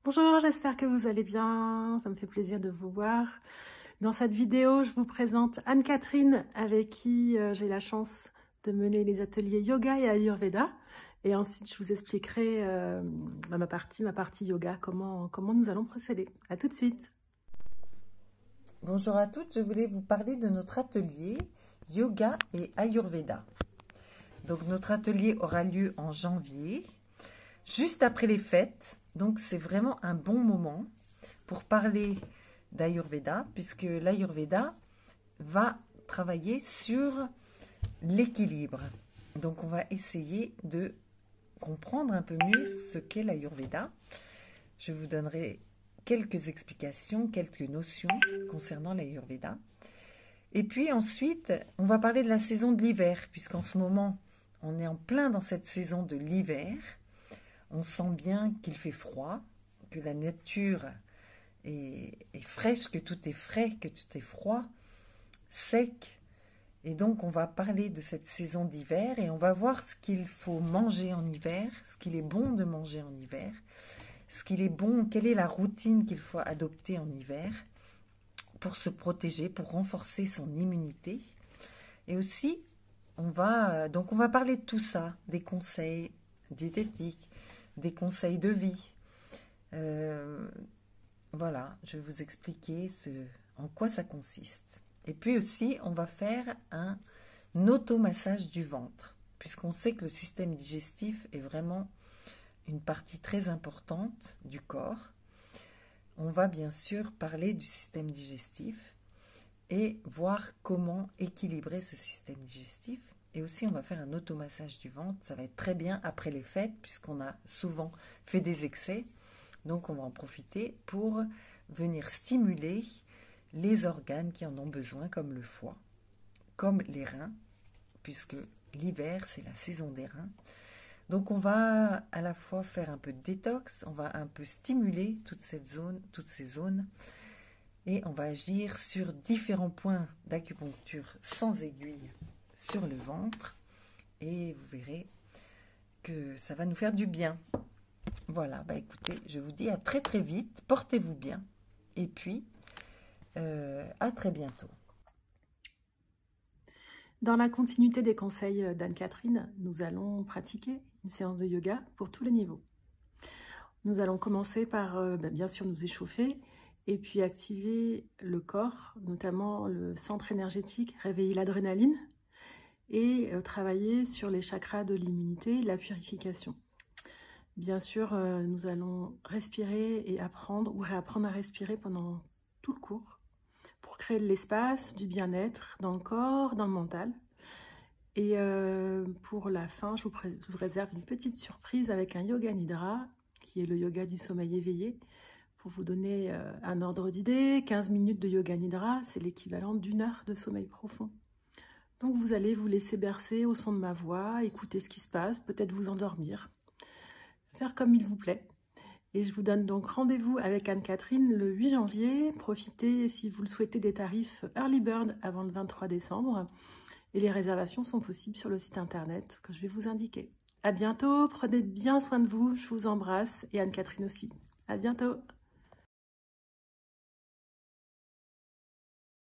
Bonjour, j'espère que vous allez bien, ça me fait plaisir de vous voir. Dans cette vidéo, je vous présente Anne-Catherine avec qui j'ai la chance de mener les ateliers yoga et Ayurveda. Et ensuite, je vous expliquerai ma partie yoga, comment nous allons procéder. À tout de suite. Bonjour à toutes, je voulais vous parler de notre atelier Yoga et Ayurveda. Donc notre atelier aura lieu en janvier, juste après les fêtes. Donc c'est vraiment un bon moment pour parler d'Ayurveda, puisque l'Ayurveda va travailler sur l'équilibre. Donc on va essayer de comprendre un peu mieux ce qu'est l'Ayurveda. Je vous donnerai quelques explications, quelques notions concernant l'Ayurveda. Et puis ensuite, on va parler de la saison de l'hiver, puisqu'en ce moment, on est en plein dans cette saison de l'hiver. On sent bien qu'il fait froid, que la nature est fraîche, que tout est frais, que tout est froid, sec. Et donc, on va parler de cette saison d'hiver et on va voir ce qu'il faut manger en hiver, ce qu'il est bon de manger en hiver, ce qu'il est bon, quelle est la routine qu'il faut adopter en hiver pour se protéger, pour renforcer son immunité. Et aussi, on va parler de tout ça, des conseils diététiques, des conseils de vie. Voilà, je vais vous expliquer en quoi ça consiste. Et puis aussi, on va faire un automassage du ventre, puisqu'on sait que le système digestif est vraiment une partie très importante du corps. On va bien sûr parler du système digestif et voir comment équilibrer ce système digestif. Et aussi, on va faire un automassage du ventre. Ça va être très bien après les fêtes, puisqu'on a souvent fait des excès. Donc, on va en profiter pour venir stimuler les organes qui en ont besoin, comme le foie, comme les reins, puisque l'hiver, c'est la saison des reins. Donc, on va à la fois faire un peu de détox, on va un peu stimuler toutes ces zones, et on va agir sur différents points d'acupuncture sans aiguille sur le ventre, et vous verrez que ça va nous faire du bien. Voilà, écoutez, je vous dis à très très vite, portez-vous bien, et puis à très bientôt. Dans la continuité des conseils d'Anne-Catherine, nous allons pratiquer une séance de yoga pour tous les niveaux. Nous allons commencer par, bien sûr, nous échauffer et puis activer le corps, notamment le centre énergétique, réveiller l'adrénaline et travailler sur les chakras de l'immunité, la purification. Bien sûr, nous allons respirer et apprendre ou réapprendre à respirer pendant tout le cours pour créer de l'espace, du bien-être dans le corps, dans le mental. Et pour la fin, je vous réserve une petite surprise avec un yoga nidra, qui est le yoga du sommeil éveillé. Pour vous donner un ordre d'idée, 15 minutes de yoga nidra, c'est l'équivalent d'1 heure de sommeil profond. Donc vous allez vous laisser bercer au son de ma voix, écouter ce qui se passe, peut-être vous endormir, faire comme il vous plaît. Et je vous donne donc rendez-vous avec Anne-Catherine le 8 janvier. Profitez, si vous le souhaitez, des tarifs Early Bird avant le 23 décembre. Et les réservations sont possibles sur le site internet que je vais vous indiquer. À bientôt, prenez bien soin de vous, je vous embrasse et Anne-Catherine aussi. À bientôt.